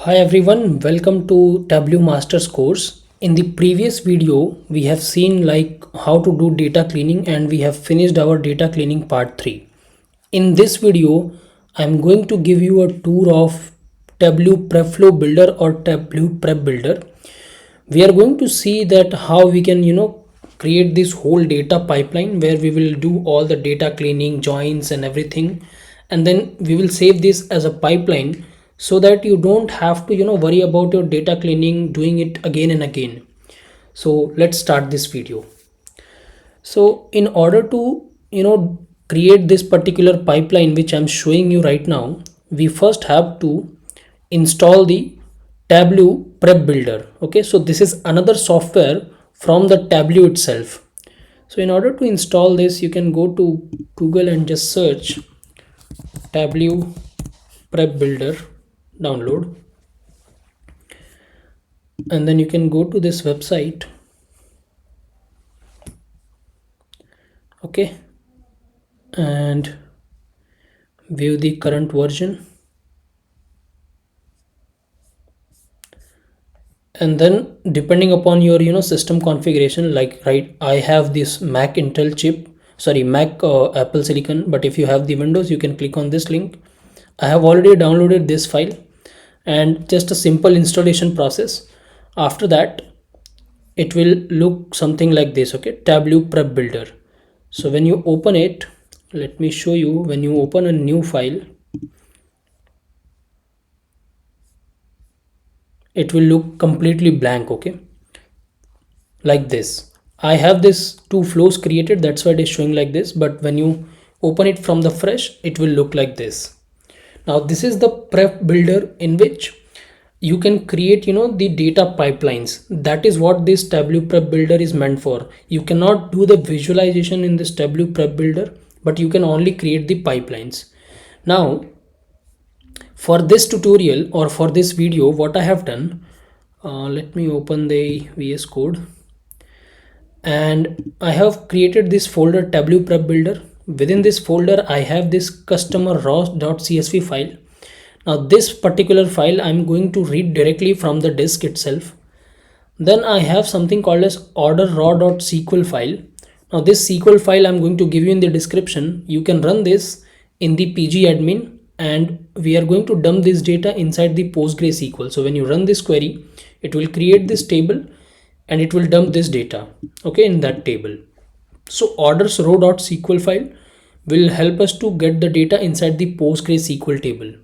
Hi everyone, welcome to Tableau Masters course. In the previous video, we have seen how to do data cleaning and we have finished our data cleaning part 3. In this video, I'm going to give you a tour of Tableau Prep Flow Builder or Tableau Prep Builder. We are going to see that how we can create this whole data pipeline where we will do all the data cleaning, joins and everything, and then we will save this as a pipeline so that you don't have to worry about your data cleaning doing it again and again. So let's start this video. So in order to create this particular pipeline which I'm showing you right now, we first have to install the Tableau Prep Builder. Okay, so this is another software from the Tableau itself. So in order to install this, you can go to Google and just search Tableau Prep Builder, download, and then you can go to this website. Okay, and view the current version, and then depending upon your system configuration, I have this Mac Intel chip, sorry, Mac Apple Silicon, but if you have the Windows, you can click on this link. I have already downloaded this file and just a simple installation process. After that, it will look something like this. Okay, Tableau Prep Builder. So when you open it, let me show you. When you open a new file, it will look completely blank. Okay, like this. I have this two flows created, that's why it is showing like this, but when you open it from the fresh, it will look like this. Now this is the prep builder in which you can create the data pipelines. That is what this Tableau Prep Builder is meant for. You cannot do the visualization in this Tableau Prep Builder, but you can only create the pipelines. Now for this tutorial or for this video, what I have done, let me open the VS Code, and I have created this folder Tableau Prep Builder. Within this folder, I have this customer raw.csv file. Now this particular file I'm going to read directly from the disk itself. Then I have something called as order raw.sql file. Now this SQL file I'm going to give you in the description. You can run this in the pgadmin, and we are going to dump this data inside the PostgreSQL. So when you run this query, it will create this table and it will dump this data, okay, in that table. So orders row.sql file will help us to get the data inside the PostgreSQL table.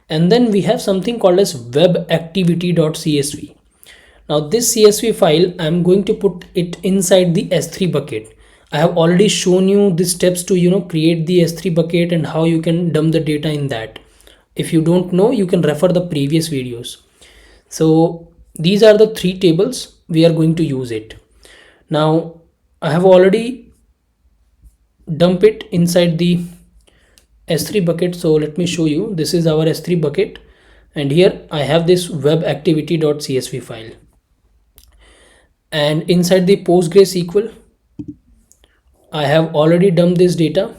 And then we have something called as webactivity.csv. Now this CSV file, I'm going to put it inside the S3 bucket. I have already shown you the steps to create the S3 bucket and how you can dump the data in that. If you don't know, you can refer the previous videos. So these are the three tables we are going to use it. Now I have already dumped it inside the S3 bucket. So let me show you. This is our S3 bucket, and here I have this webactivity.csv file, and inside the PostgreSQL I have already dumped this data.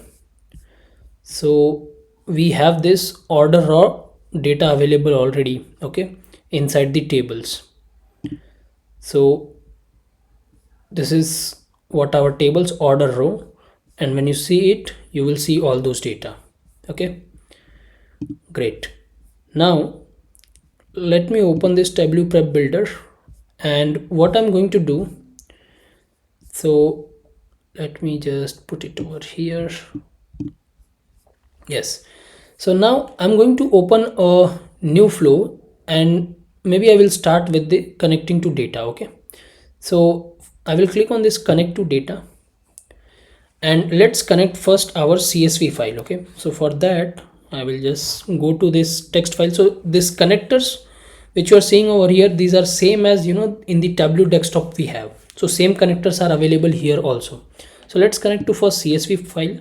So we have this order raw data available already, okay, inside the tables. So this is what our tables order row, and when you see it, you will see all those data. Okay, great. Now let me open this Tableau Prep Builder, and what I'm going to do, so let me just put it over here. Yes, so now I'm going to open a new flow, and maybe I will start with the connecting to data. Okay, so I will click on this connect to data, and let's connect first our CSV file. Okay, so for that I will just go to this text file. So this connectors which you are seeing over here, these are same as in the Tableau desktop we have. So same connectors are available here also. So let's connect to first CSV file.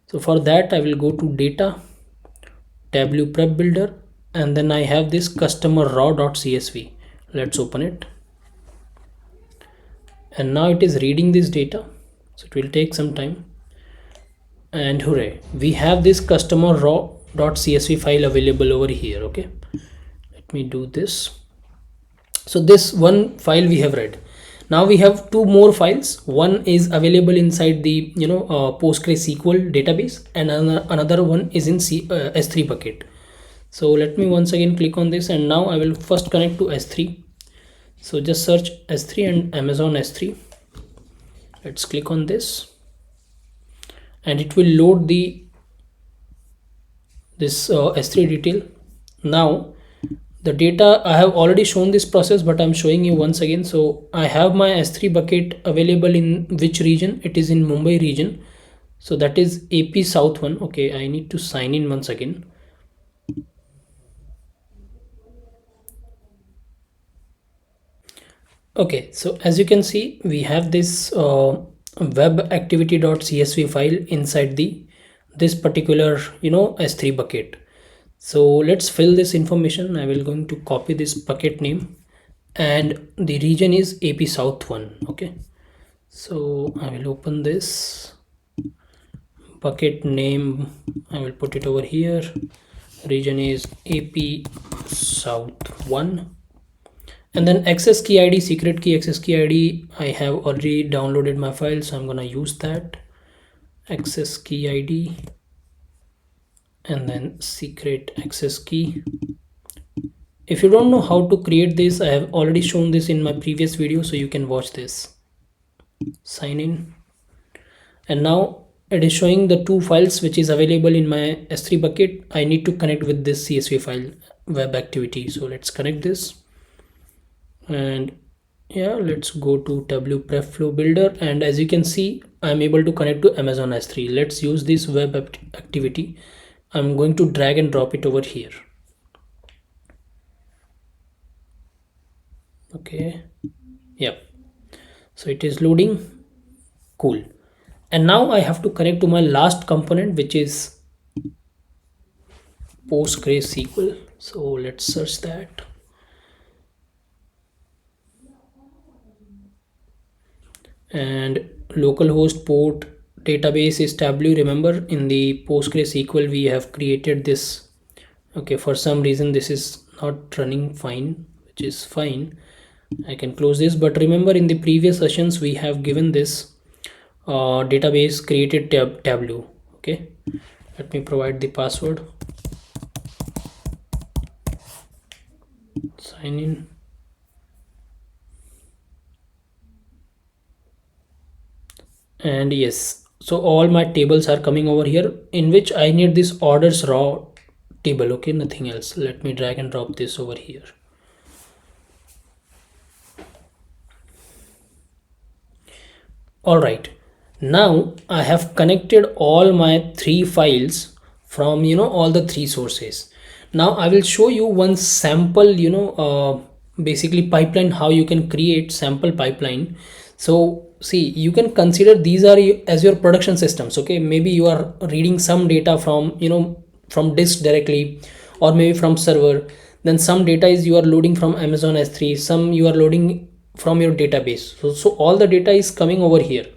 So for that I will go to data, Tableau Prep Builder, and then I have this customer raw.csv. Let's open it, and now it is reading this data, so it will take some time. And hooray, we have this customer raw.csv file available over here. Okay, let me do this. So this one file we have read. Now we have two more files. One is available inside the PostgreSQL database, and another one is in S3 bucket. So let me once again click on this, and now I will first connect to S3. So just search S3 and Amazon S3. Let's click on this, and it will load this S3 detail. Now the data, I have already shown this process, but I'm showing you once again. So I have my S3 bucket available in which region? It is in Mumbai region. So that is AP South 1. Okay, I need to sign in once again. Okay, so as you can see, we have this web activity.csv file inside this particular S3 bucket. So let's fill this information. I will going to copy this bucket name, and the region is AP South 1. Okay, so I will open this bucket name. I will put it over here. Region is AP South 1. And then access key ID, secret key, access key ID, I have already downloaded my file, so I'm gonna use that. Access key ID, and then secret access key. If you don't know how to create this, I have already shown this in my previous video, so you can watch this. Sign in, and now it is showing the two files which is available in my S3 bucket. I need to connect with this CSV file, web activity. So let's connect this. And yeah, let's go to Tableau Prep Flow Builder, and as you can see, I'm able to connect to Amazon S3. Let's use this web activity. I'm going to drag and drop it over here. Okay, yep, so it is loading. Cool. And now I have to connect to my last component, which is PostgreSQL. So let's search that. And localhost port database is Tableau. Remember, in the PostgreSQL we have created this. Okay, for some reason this is not running fine, which is fine. I can close this, but remember in the previous sessions we have given this database created Tableau. Okay, let me provide the password. Sign in. And yes, so all my tables are coming over here, in which I need this orders raw table. Okay, nothing else. Let me drag and drop this over here. All right, now I have connected all my three files from all the three sources. Now I will show you one sample basically pipeline, how you can create sample pipeline. So see, you can consider these are as your production systems. Okay, maybe you are reading some data from from disk directly, or maybe from server. Then some data is you are loading from Amazon S3, some you are loading from your database. So all the data is coming over here.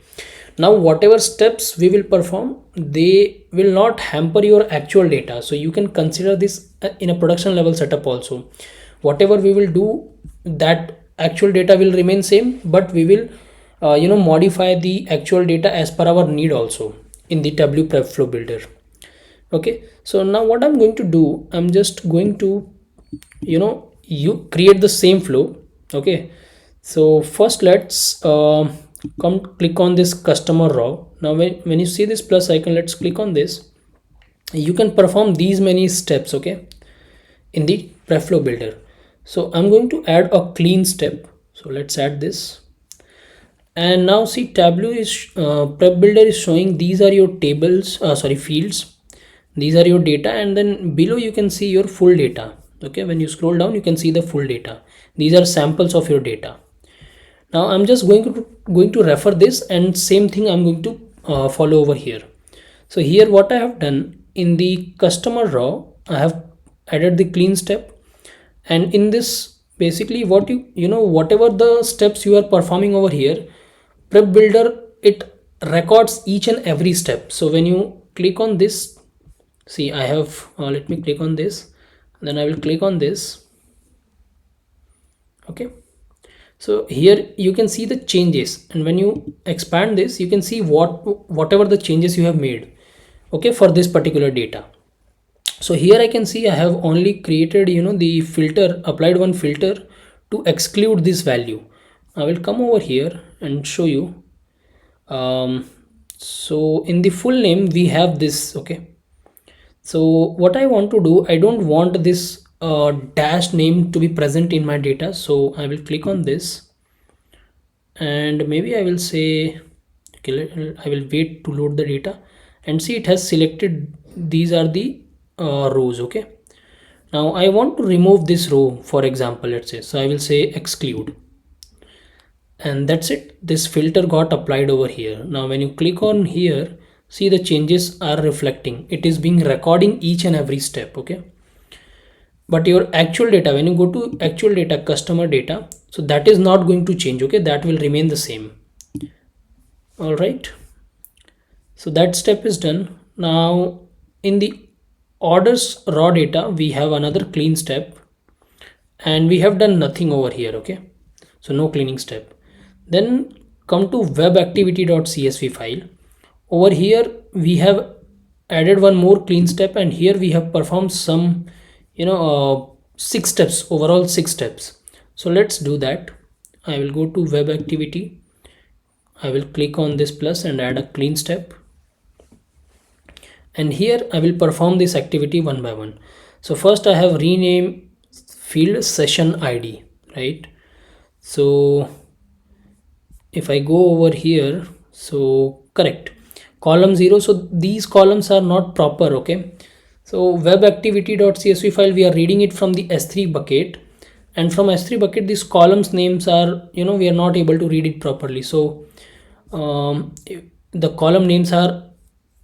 Now whatever steps we will perform, they will not hamper your actual data. So you can consider this in a production level setup also. Whatever we will do, that actual data will remain same, but we will modify the actual data as per our need also in the Tableau Prep Flow Builder. Okay, so now what I'm going to do, I'm just going to you create the same flow. Okay, so first let's come click on this customer raw. Now when you see this plus icon, let's click on this. You can perform these many steps, okay, in the Prep Flow Builder. So I'm going to add a clean step. So let's add this. And now see, Tableau is Prep Builder is showing these are your tables, fields. These are your data, and then below you can see your full data. Okay, when you scroll down, you can see the full data. These are samples of your data. Now I'm just going to refer this, and same thing I'm going to follow over here. So here what I have done in the customer raw, I have added the clean step, and in this basically what whatever the steps you are performing over here, Prep Builder, it records each and every step. So when you click on this, see I have let me click on this, then I will click on this. Okay, so here you can see the changes, and when you expand this you can see whatever the changes you have made, okay, for this particular data. So here I can see I have only created, the filter, applied one filter to exclude this value. I will come over here and show you. So in the full name we have this. Okay, so what I want to do, I don't want this dash name to be present in my data, so I will click on this, and maybe I will say, okay, I will wait to load the data, and see it has selected these are the rows. Okay, now I want to remove this row, for example, let's say, so I will say exclude, and that's it. This filter got applied over here. Now when you click on here, see the changes are reflecting, it is being recording each and every step. Okay, but your actual data, when you go to actual data, customer data, so that is not going to change. Okay, that will remain the same. All right, so that step is done. Now in the orders raw data we have another clean step, and we have done nothing over here. Okay, so no cleaning step. Then come to web activity.csv file. Over here we have added one more clean step, and here we have performed some, 6 steps, overall 6 steps. So let's do that. I will go to web activity, I will click on this plus and add a clean step, and here I will perform this activity one by one. So first I have renamed field session ID, right? So if I go over here, so correct, column 0, so these columns are not proper. Okay, so web activity.csv file, we are reading it from the s3 bucket, and from s3 bucket these columns names are, we are not able to read it properly. So the column names are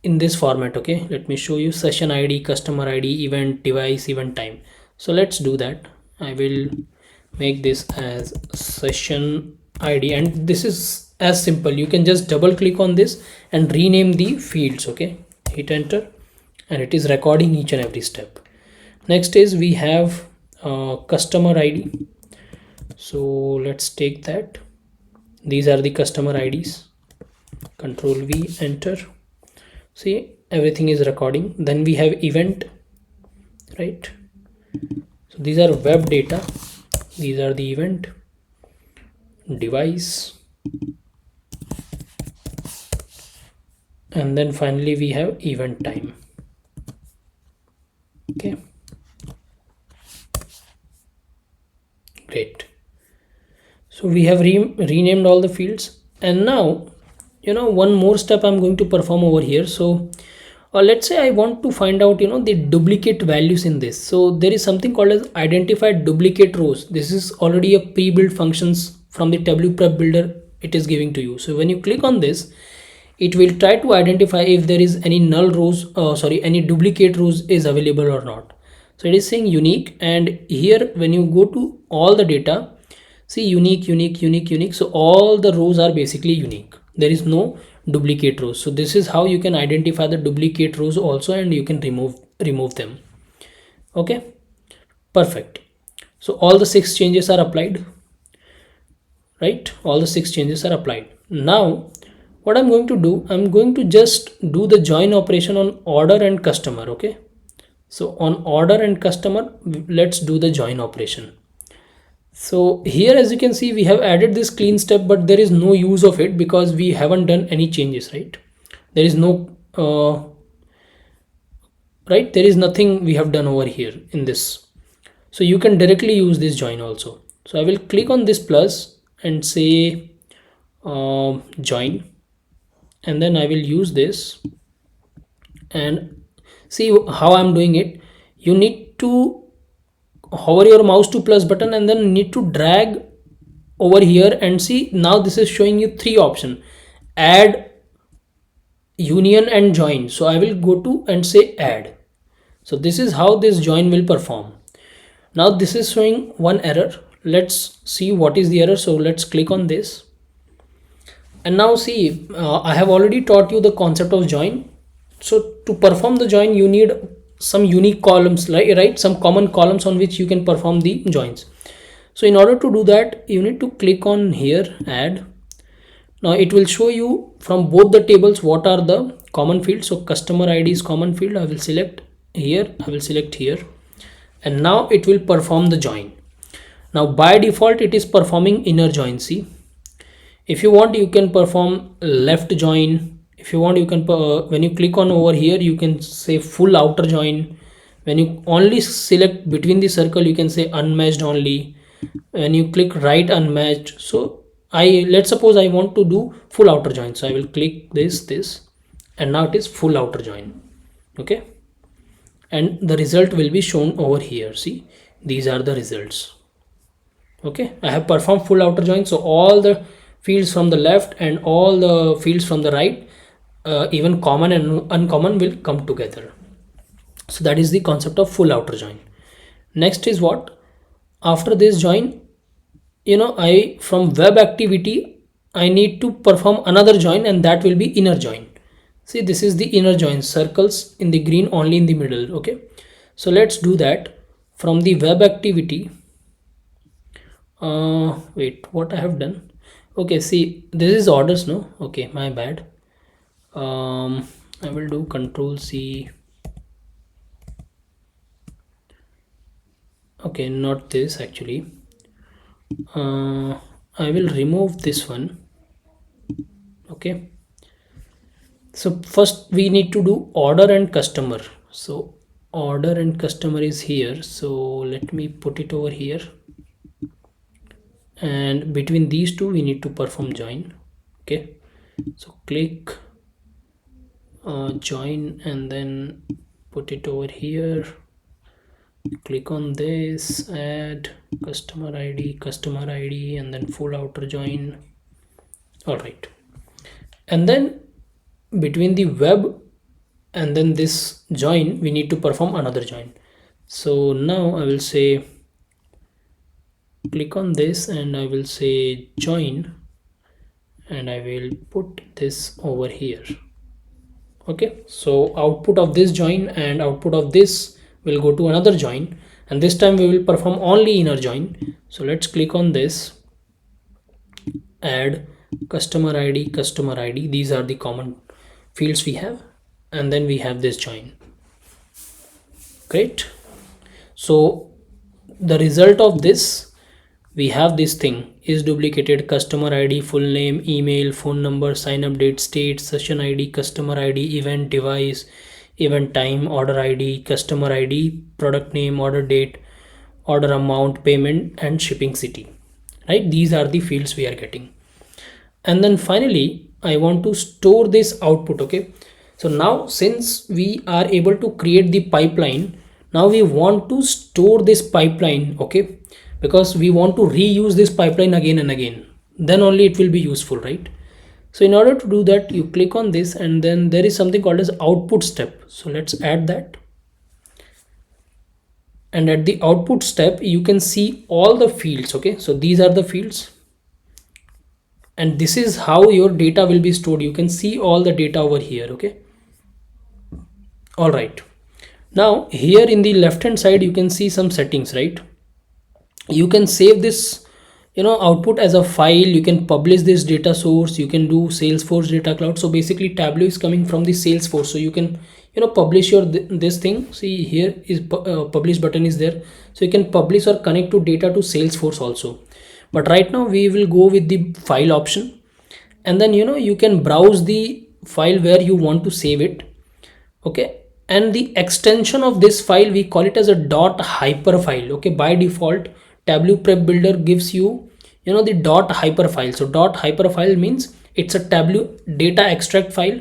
in this format. Okay, let me show you: session ID, customer ID, event, device, event time. So let's do that. I will make this as session ID, and this is as simple. You can just double click on this and rename the fields. Okay, hit enter, and it is recording each and every step. Next is we have customer ID. So let's take that. These are the customer IDs. Control V, enter. See, everything is recording. Then we have event, right? So these are web data, these are the event, device, and then finally we have event time. Okay, great. So we have renamed all the fields, and now one more step I'm going to perform over here. So let's say I want to find out the duplicate values in this. So there is something called as identify duplicate rows. This is already a pre-built functions from the Tableau prep builder, it is giving to you. So when you click on this, it will try to identify if there is any null rows, any duplicate rows is available or not. So it is saying unique, and here when you go to all the data, see unique, unique, unique, unique. So all the rows are basically unique, there is no duplicate rows. So this is how you can identify the duplicate rows also, and you can remove them. Okay, perfect. So all the 6 changes are applied, right? All the 6 changes are applied. Now what I'm going to do, I'm going to just do the join operation on order and customer. Okay, so on order and customer, let's do the join operation. So here as you can see we have added this clean step, but there is no use of it because we haven't done any changes, right? There is no right, there is nothing we have done over here in this. So you can directly use this join also. So I will click on this plus and say join, and then I will use this, and see how I'm doing it. You need to hover your mouse to plus button and then need to drag over here, and see now this is showing you 3 options: add, union, and join. So I will go to and say add. So this is how this join will perform. Now this is showing one error. Let's see what is the error. So let's click on this, and now see I have already taught you the concept of join. So to perform the join you need some unique columns, right? Some common columns on which you can perform the joins. So in order to do that, you need to click on here, add. Now it will show you from both the tables what are the common fields. So customer ID is common field. I will select here, I will select here, and now it will perform the join. Now by default it is performing inner join. See, if you want you can perform left join. If you want you can when you click on over here you can say full outer join. When you only select between the circle you can say unmatched only. When you click right, unmatched. So let's suppose I want to do full outer join, so I will click this, and now it is full outer join. Okay, and the result will be shown over here. See, these are the results. Okay, I have performed full outer join, so all the fields from the left and all the fields from the right, even common and uncommon, will come together. So that is the concept of full outer join. Next is what, after this join, I from web activity I need to perform another join, and that will be inner join. See, this is the inner join, circles in the green only in the middle. Okay, so let's do that from the web activity. Wait, what I have done? Okay, see, this is orders, no? Okay, my bad. I will do Control C. Okay, not this actually. I will remove this one. Okay, so first we need to do order and customer. So order and customer is here, so let me put it over here, and between these two we need to perform join. Okay, so click join and then put it over here, click on this, add customer ID, and then full outer join. All right, and then between the web and then this join we need to perform another join. So now I will say click on this and I will say join, and I will put this over here. Okay, so output of this join and output of this will go to another join, and this time we will perform only inner join. So let's click on this, add customer ID. These are the common fields we have, and then we have this join. Great. So the result of this, we have this thing is duplicated: customer ID, full name, email, phone number, sign up date, state, session ID, customer ID, event device, event time, order ID, customer ID, product name, order date, order amount, payment, and shipping city. Right, these are the fields we are getting. And then finally I want to store this output. Okay, so now since we are able to create the pipeline, now we want to store this pipeline. Okay, because we want to reuse this pipeline again and again, then only it will be useful, right? So in order to do that, you click on this, and then there is something called as output step. So let's add that, and at the output step you can see all the fields. Okay, so these are the fields, and this is how your data will be stored. You can see all the data over here. Okay, all right, now here in the left hand side you can see some settings, right? You can save this output as a file. You can publish this data source. You can do Salesforce data cloud. So basically Tableau is coming from the Salesforce, so you can publish your this thing. See, here is publish button is there, so you can publish or connect to data to Salesforce also. But right now we will go with the file option, and then you can browse the file where you want to save it. Okay, and the extension of this file, we call it as a .hyper file. Okay, by default Tableau prep builder gives you the .hyper file. So .hyper file means it's a Tableau data extract file,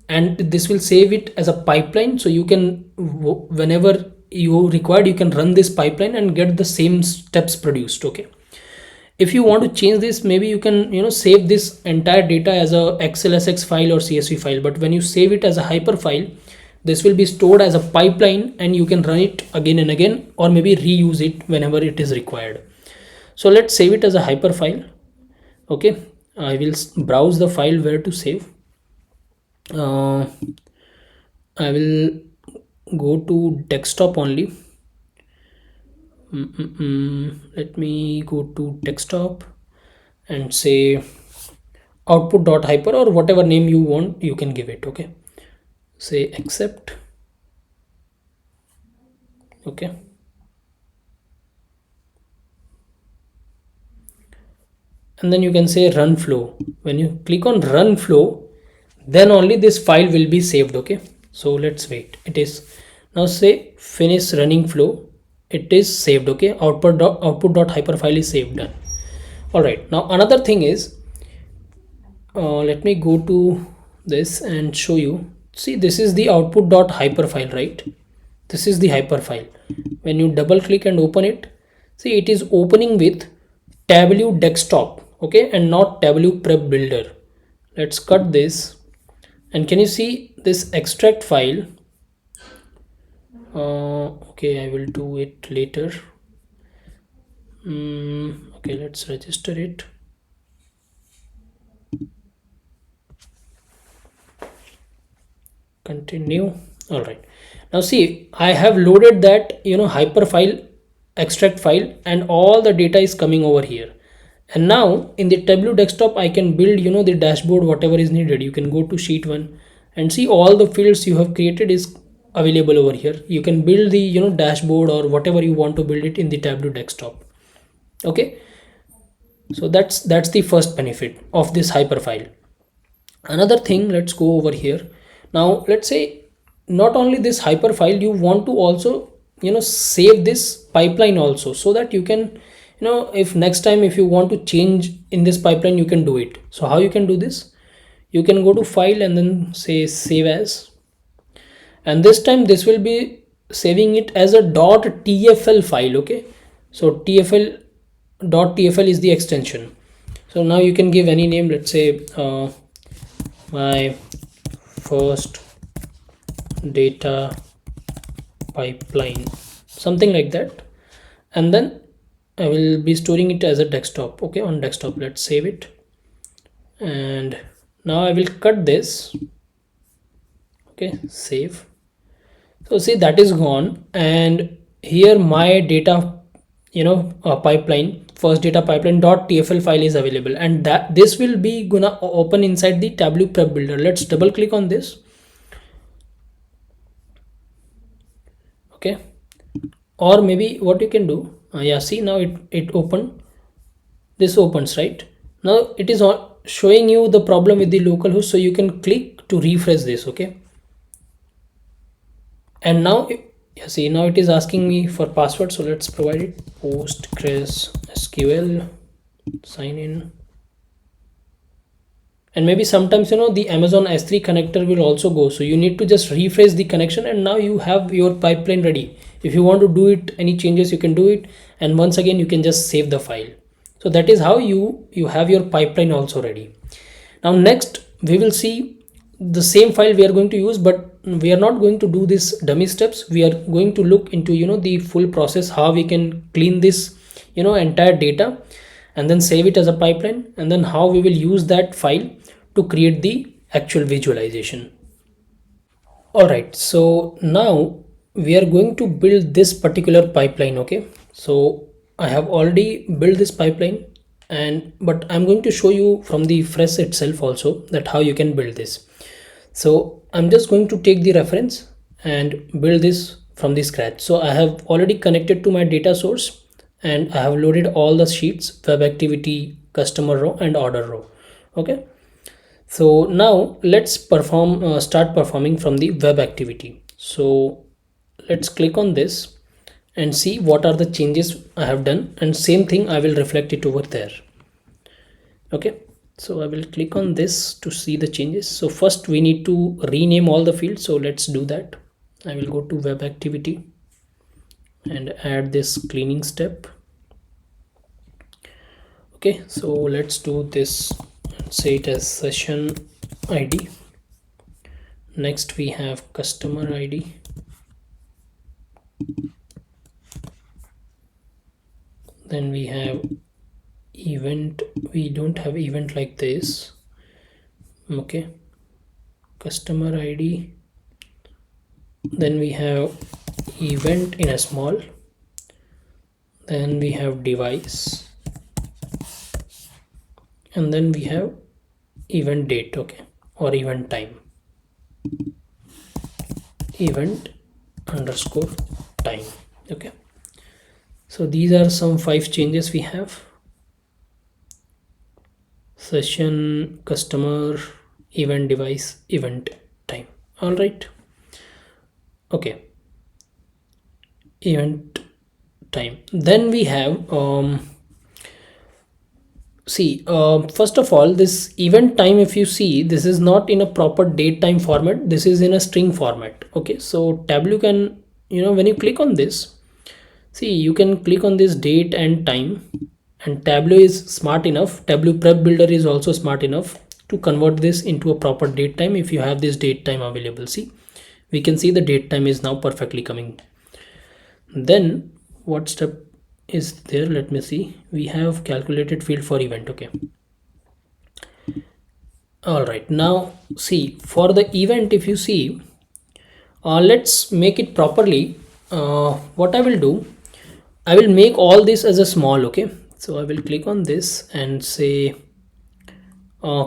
and this will save it as a pipeline. So you can, whenever you required, you can run this pipeline and get the same steps produced. Okay, if you want to change this, maybe you can save this entire data as a XLSX file or CSV file, but when you save it as a hyper file, this will be stored as a pipeline, and you can run it again and again, or maybe reuse it whenever it is required. So let's save it as a hyper file. Okay, I will browse the file where to save. I will go to desktop only. Let me go to desktop and say output.hyper, or whatever name you want you can give it. Okay, say accept. Okay, and then you can say run flow. When you click on run flow, then only this file will be saved. Okay, so let's wait. It is now, say finish running flow. It is saved. Okay, output.hyper file is saved. Done. All right, now another thing is, let me go to this and show you. See, this is the output.hyper file, right? This is the hyper file. When you double click and open it, see, it is opening with Tableau desktop, okay, and not Tableau prep builder. Let's cut this, and can you see this extract file? Okay, I will do it later. Okay, let's register it. Continue. All right, now see, I have loaded that hyper file, extract file, and all the data is coming over here. And now in the Tableau desktop I can build the dashboard, whatever is needed. You can go to sheet 1 and see all the fields you have created is available over here. You can build the dashboard or whatever you want to build it in the Tableau desktop. Okay, so that's the first benefit of this hyper file. Another thing, let's go over here. Now let's say not only this hyper file, you want to also save this pipeline also, so that you can if next time if you want to change in this pipeline, you can do it. So how you can do this? You can go to file and then say save as, and this time this will be saving it as a .tfl file. Okay, so .tfl is the extension. So now you can give any name. Let's say my first data pipeline, something like that, and then I will be storing it as a desktop. Okay, on desktop, let's save it, and now I will cut this. Okay, save. So see, that is gone, and here my data pipeline, first data pipeline .tfl file is available, and that this will be gonna open inside the Tableau prep builder. Let's double click on this. Okay, or maybe what you can do, yeah, see, now it opened. This opens, right? Now it is showing you the problem with the local host, so you can click to refresh this. Okay, and now see, now it is asking me for password, so let's provide it. Postgres SQL sign in, and maybe sometimes the Amazon S3 connector will also go, so you need to just refresh the connection, and now you have your pipeline ready. If you want to do it any changes, you can do it, and once again you can just save the file. So that is how you have your pipeline also ready. Now next we will see the same file we are going to use, but we are not going to do this dummy steps. We are going to look into the full process, how we can clean this entire data and then save it as a pipeline, and then how we will use that file to create the actual visualization. All right, so now we are going to build this particular pipeline. Okay, so I have already built this pipeline, but I'm going to show you from the fresh itself also that how you can build this. So I'm just going to take the reference and build this from the scratch. So I have already connected to my data source, and I have loaded all the sheets: web activity, customer row, and order row. Okay, so now let's start performing from the web activity. So let's click on this and see what are the changes I have done, and same thing I will reflect it over there. Okay, so I will click on this to see the changes. So first we need to rename all the fields, so let's do that. I will go to web activity and add this cleaning step. Okay, so let's do this, say it as session ID. Next we have customer ID. Then we have event. We don't have event like this. Okay, customer ID. Then we have event in a small. then we have device, and then we have event date, okay, or event time, event underscore time. Okay, so these are some 5 changes we have: session, customer, event, device, event, time. All right. Okay, event time. Then we have see, first of all, this event time, if you see, this is not in a proper date time format, this is in a string format. Okay, so Tableau can, when you click on this, see, you can click on this date and time, and Tableau is smart enough, Tableau prep builder is also smart enough to convert this into a proper date time if you have this date time available. See, we can see the date time is now perfectly coming. Then what step is there? Let me see. We have calculated field for event. Okay, all right, now see, for the event, if you see, let's make it properly. What I will do, I will make all this as a small. Okay, so I will click on this and say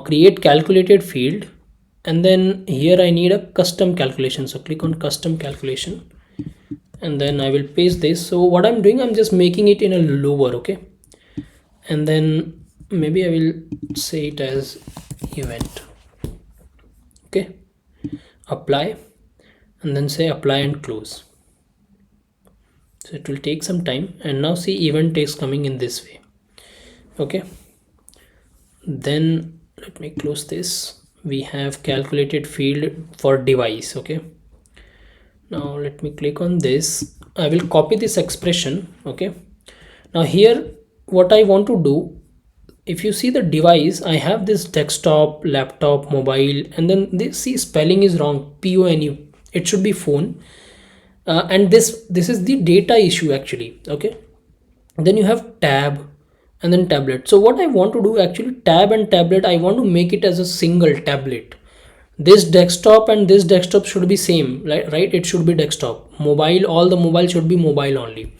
create calculated field, and then here I need a custom calculation, so click on custom calculation, and then I will paste this. So what I'm doing, I'm just making it in a lower. Okay, and then maybe I will say it as event. Okay, apply, and then say apply and close. So it will take some time, and now see, event is coming in this way. Okay, then let me close this. We have calculated field for device. Okay, now let me click on this. I will copy this expression. Okay, now here what I want to do, if you see the device, I have this desktop, laptop, mobile, and then this, see, spelling is wrong, PONU, it should be phone. And this is the data issue actually. Okay, then you have tab and then tablet. So what I want to do, actually, tab and tablet, I want to make it as a single tablet. This desktop and this desktop should be same, right? It should be desktop. Mobile, all the mobile should be mobile only.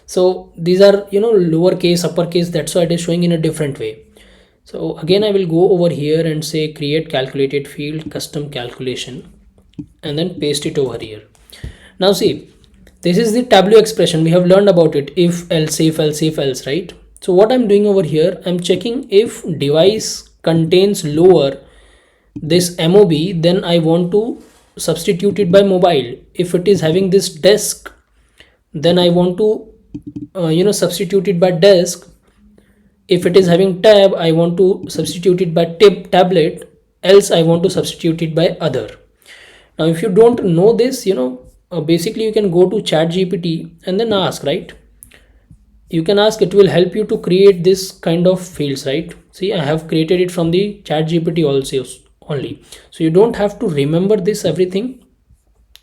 So these are, lowercase, uppercase, that's why it is showing in a different way. So again, I will go over here and say create calculated field, custom calculation, and then paste it over here. Now see, this is the Tableau expression, we have learned about it, if else, if else, if else, right? So what I'm doing over here, I'm checking if device contains lower this mob, then I want to substitute it by mobile. If it is having this desk, then I want to substitute it by desk. If it is having tab, I want to substitute it by tablet, else I want to substitute it by other. Now if you don't know this, basically you can go to ChatGPT and then ask, right? You can ask, it will help you to create this kind of fields, right? See, I have created it from the ChatGPT also only, so you don't have to remember this everything.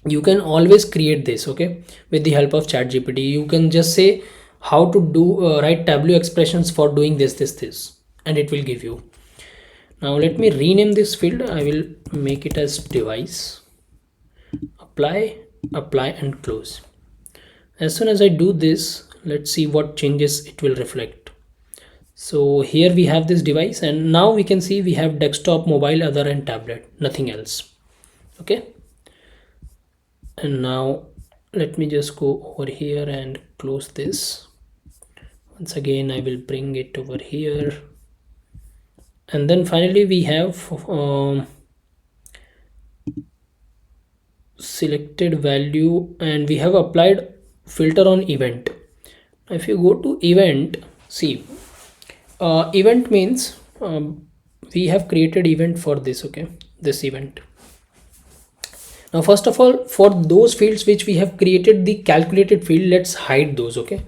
You can always create this, okay, with the help of ChatGPT. You can just say how to do write Tableau expressions for doing this, and it will give you. Now let me rename this field. I will make it as device. Apply and close. As soon as I do this, let's see what changes it will reflect. So here we have this device, and now we can see we have desktop, mobile, other, and tablet, nothing else. Okay, and now let me just go over here and close this. Once again, I will bring it over here, and then finally we have selected value, and we have applied filter on event. If you go to event, see, event means we have created event for this. Okay, this event. Now first of all, for those fields which we have created the calculated field, let's hide those. Okay,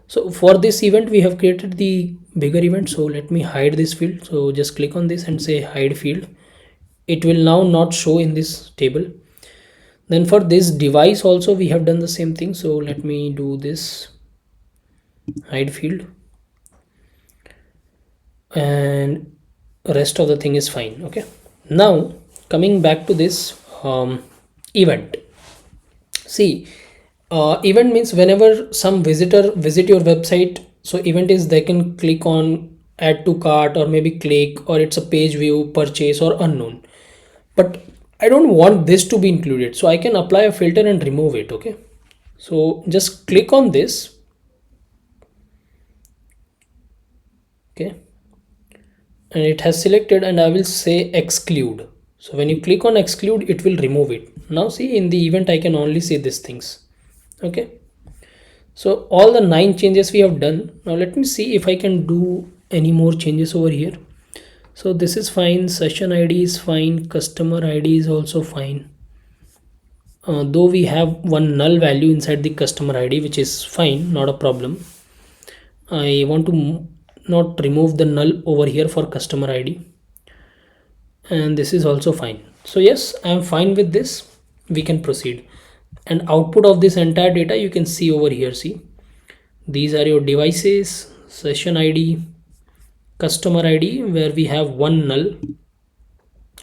so for this event we have created the bigger event, so let me hide this field. So just click on this and say hide field. It will now not show in this table. Then for this device also we have done the same thing, so let me do this hide field, and rest of the thing is fine. Okay, now coming back to this event, see, Event means whenever some visitor visit your website, so event is they can click on add to cart or maybe click, or it's a page view, purchase or unknown. But I don't want this to be included, so I can apply a filter and remove it. Okay, so just click on this. Okay, and it has selected, and I will say exclude. So when you click on exclude, it will remove it. Now see, in the event I can only see these things. Okay, so all the 9 changes we have done. Now let me see if I can do any more changes over here. So this is fine, session ID is fine, customer ID is also fine. Though we have one null value inside the customer ID, which is fine, not a problem. I want to not remove the null over here for customer ID, and this is also fine. So yes, I am fine with this. We can proceed. And output of this entire data you can see over here. See, these are your devices, session ID, customer ID, where we have one null,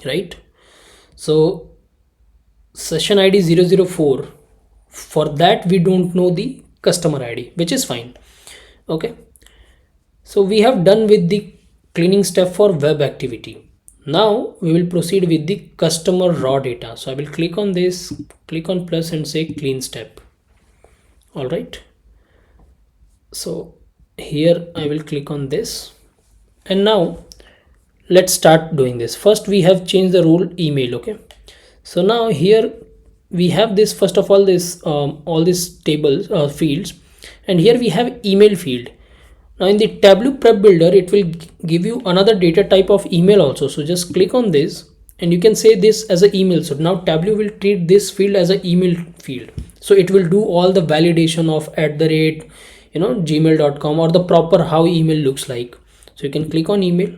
right? So session ID 004, for that we don't know the customer ID, which is fine. Okay, so we have done with the cleaning step for web activity. Now we will proceed with the customer raw data. So I will click on this, click on plus and say clean step. All right, so here I will click on this, and now let's start doing this. First we have changed the rule email. Okay, so now here we have this, first of all, this all these tables fields, and here we have email field. Now in the Tableau prep builder, it will give you another data type of email also. So just click on this and you can say this as an email. So now Tableau will treat this field as an email field. So it will do all the validation of @gmail.com or the proper how email looks like. So you can click on email,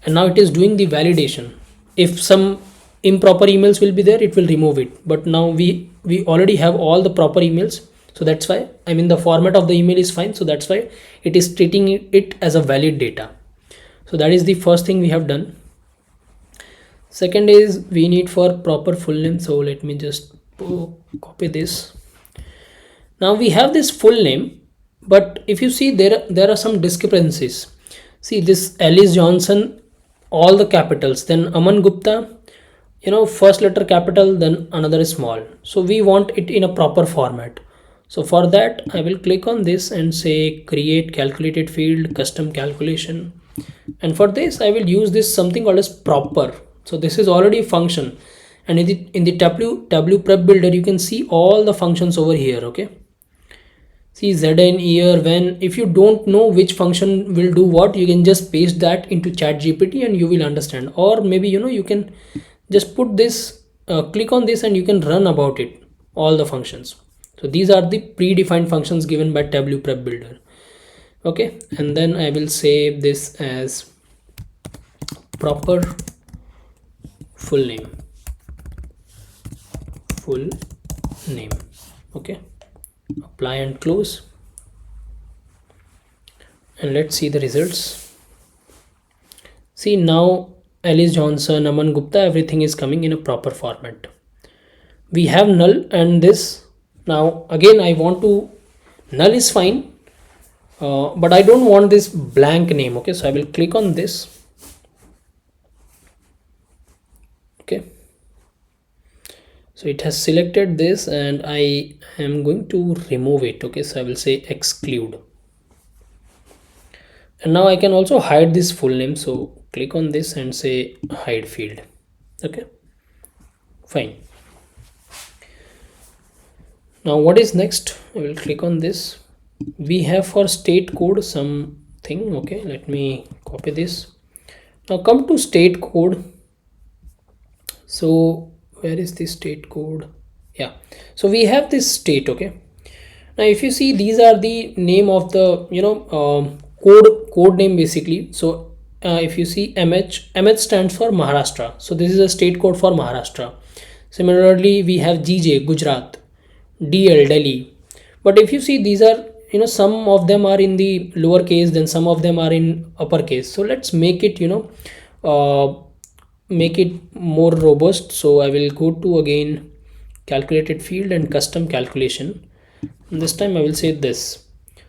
and now it is doing the validation. If some improper emails will be there, it will remove it. But now we already have all the proper emails. So that's why, I mean, the format of the email is fine. So that's why it is treating it as a valid data. So that is the first thing we have done. Second is we need for proper full name. So let me just copy this. Now we have this full name, but if you see there are some discrepancies. See, this Alice Johnson, all the capitals, then Aman Gupta, first letter capital, then another is small. So we want it in a proper format. So for that I will click on this and say create calculated field, custom calculation, and for this I will use this something called as proper. So this is already a function, and in the Tableau prep builder you can see all the functions over here. Okay, see ZN, year, when. If you don't know which function will do what, you can just paste that into ChatGPT and you will understand. Or maybe you can just put this, click on this, and you can run about it, all the functions. So these are the predefined functions given by Tableau prep builder. Okay, and then I will save this as proper full name. Okay, apply and close, and let's see the results. See, now Alice Johnson, Aman Gupta, everything is coming in a proper format. We have null and this. Now again I want to, null is fine, but I don't want this blank name. Okay, so I will click on this. Okay, so it has selected this and I am going to remove it. Okay, so I will say exclude, and now I can also hide this full name. So click on this and say hide field. Okay, fine. Now what is next? I will click on this. We have for state code something. Okay, let me copy this. Now come to state code. So where is this state code? Yeah, so we have this state. Okay, now if you see, these are the name of the code name basically. So if you see MH stands for Maharashtra, so this is a state code for Maharashtra. Similarly we have GJ, Gujarat, DL, Delhi. But if you see, these are, some of them are in the lower case, then some of them are in upper case. So let's make it make it more robust. So I will go to again calculated field and custom calculation. And this time I will say this.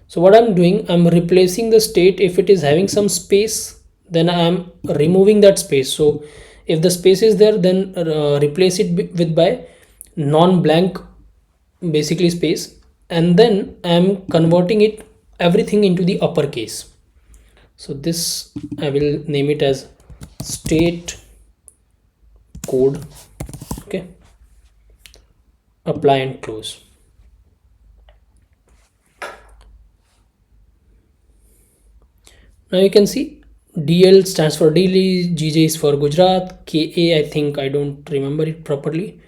So what I'm doing, I'm replacing the state. If it is having some space, then I'm removing that space. So if the space is there, then replace it with by non-blank basically space, and then I'm converting it everything into the uppercase. So this I will name it as state code. Okay, apply and close. Now you can see DL stands for Delhi, GJ is for Gujarat, KA I think I don't remember it properly,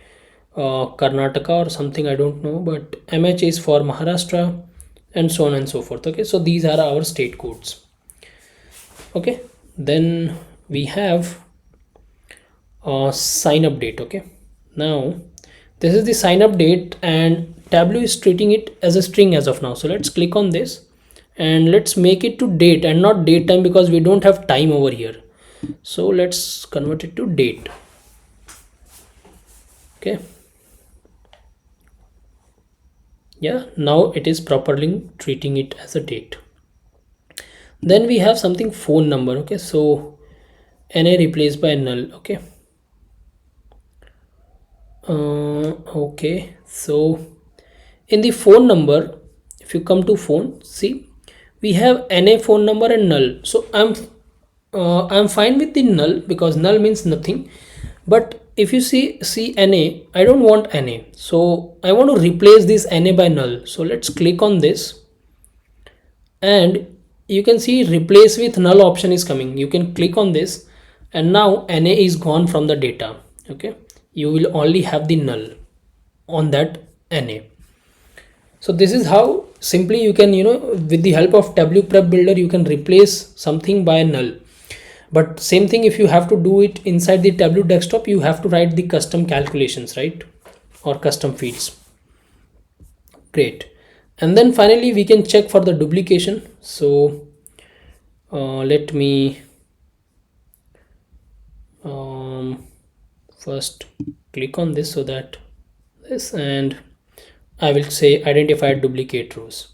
Karnataka or something, I don't know, but MH is for Maharashtra, and so on and so forth. Okay, so these are our state codes. Okay, then we have sign up date. Okay, now this is the sign up date, and Tableau is treating it as a string as of now. So let's click on this and let's make it to date and not date time, because we don't have time over here. So let's convert it to date. Okay, yeah, now it is properly treating it as a date. Then we have something phone number. Okay, so NA replaced by null. Okay, okay, so in the phone number, if you come to phone, see we have NA phone number and null. So I'm fine with the null because null means nothing. But if you see NA, I don't want NA, so I want to replace this NA by null. So let's click on this, and you can see replace with null option is coming. You can click on this, and now NA is gone from the data. Okay, you will only have the null on that NA. So this is how simply you can, with the help of Tableau prep builder, you can replace something by null. But same thing, if you have to do it inside the Tableau desktop, you have to write the custom calculations, right? Or custom fields. Great. And then finally we can check for the duplication. So let me first click on this, so that this, and I will say identify duplicate rows.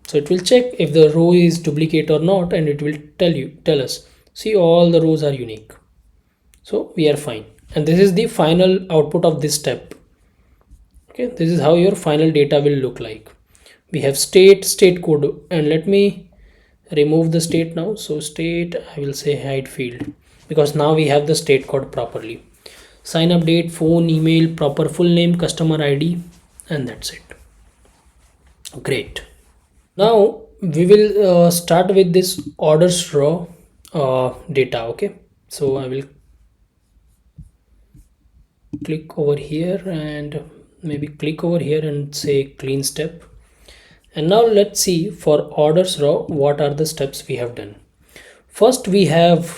So it will check if the row is duplicate or not, and it will tell us, see, all the rows are unique. So we are fine. And this is the final output of this step. Okay, this is how your final data will look like. We have state code, and let me remove the state now. So state, I will say hide field, because now we have the state code properly. Sign up date, phone, email, proper full name, customer ID, and that's it. Great. Now we will start with this orders raw data. Okay, so I will click over here and maybe click over here and say clean step. And now let's see for orders raw what are the steps we have done. First we have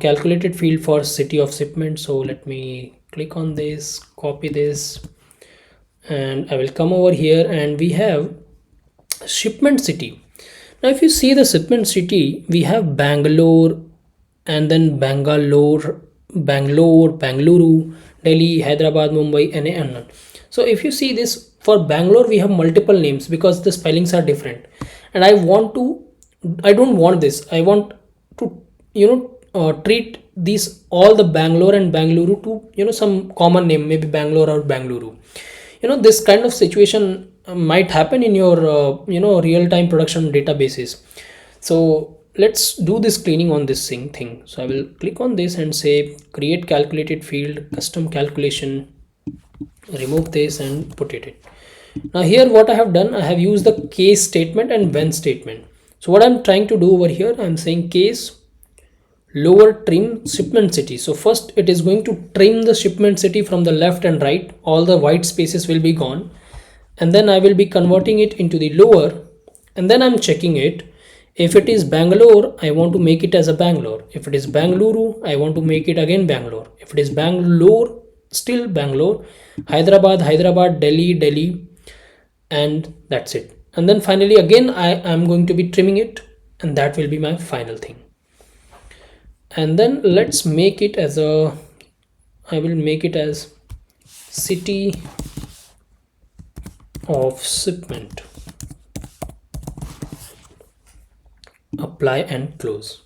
calculated field for city of shipment. So let me click on this, copy this, and I will come over here, and we have shipment city. Now if you see the shipment city, we have Bangalore, and then Bangalore, Bangalore, Delhi, Hyderabad, Mumbai, and so if you see this, for Bangalore we have multiple names because the spellings are different, and I don't want this. I want to treat these all the Bangalore and Bangalore to some common name, maybe Bangalore or Bangalore. This kind of situation might happen in your real-time production databases. So let's do this cleaning on this thing. So I will click on this and say create calculated field, custom calculation, remove this and put it in. Now here what I have done, I have used the case statement and when statement. So what I'm trying to do over here, I'm saying case lower trim shipment city. So first it is going to trim the shipment city from the left and right, all the white spaces will be gone, and then I will be converting it into the lower, and then I'm checking it. If it is Bangalore, I want to make it as a Bangalore. If it is Bangalore, I want to make it again Bangalore. If it is Bangalore, still Bangalore. Hyderabad, Delhi, and that's it. And then finally again I am going to be trimming it, and that will be my final thing. And then let's make it as I will make it as city of shipment, apply and close.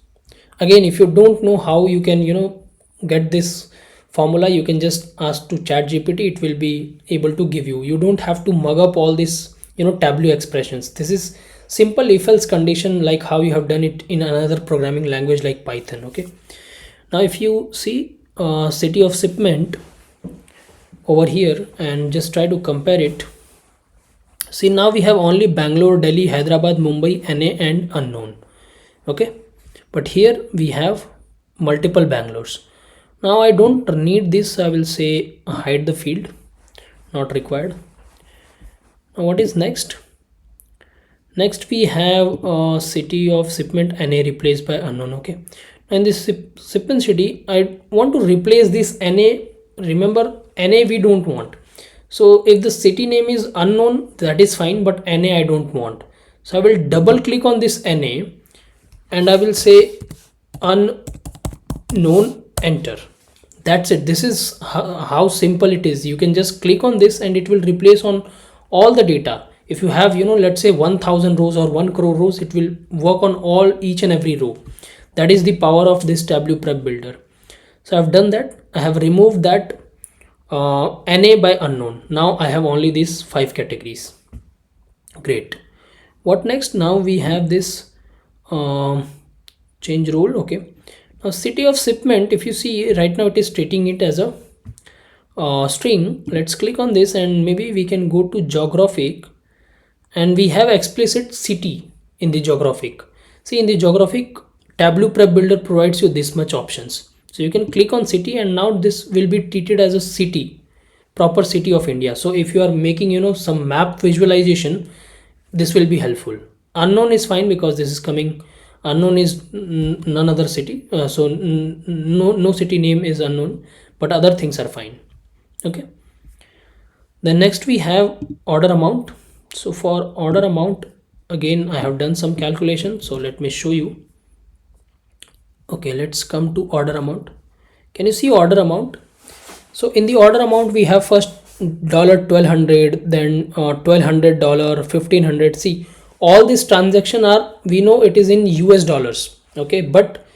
Again, if you don't know how you can get this formula, you can just ask to chat gpt, it will be able to give you. You don't have to mug up all this tableau expressions. This is simple if else condition, like how you have done it in another programming language like python. Okay, now if you see city of shipment over here and just try to compare it, see now we have only bangalore, delhi, hyderabad, mumbai, na and unknown. Okay, but here we have multiple bangalores. Now I don't need this, I will say hide the field, not required. Now what is next? Next we have city of shipment na replaced by unknown. Okay, and this shipment city, I want to replace this na. Remember, na we don't want. So if the city name is unknown, that is fine, but na I don't want. So I will double click on this na and I will say unknown, enter. That's it. This is how simple it is. You can just click on this and it will replace on all the data. If you have let's say 1000 rows or 1 crore rows, it will work on all each and every row. That is the power of this tableau prep builder. So I've done that. I have removed that na by unknown. Now I have only these 5 categories. Great. What next? Now we have this change role. Okay, now city of shipment, if you see right now it is treating it as a string. Let's click on this and maybe we can go to geographic, and we have explicit city in the geographic. See, in the geographic, tableau prep builder provides you this much options. So you can click on city and now this will be treated as a city, proper city of India. So if you are making some map visualization, this will be helpful. Unknown is fine because this is coming, unknown is none other city, so no city name is unknown, but other things are fine. Okay, then next we have order amount. So for order amount, again I have done some calculation, so let me show you. Okay, let's come to order amount. Can you see order amount? So in the order amount we have first $1200, then $1200, $1500. See, all these transaction are, we know it is in US dollars. Okay, but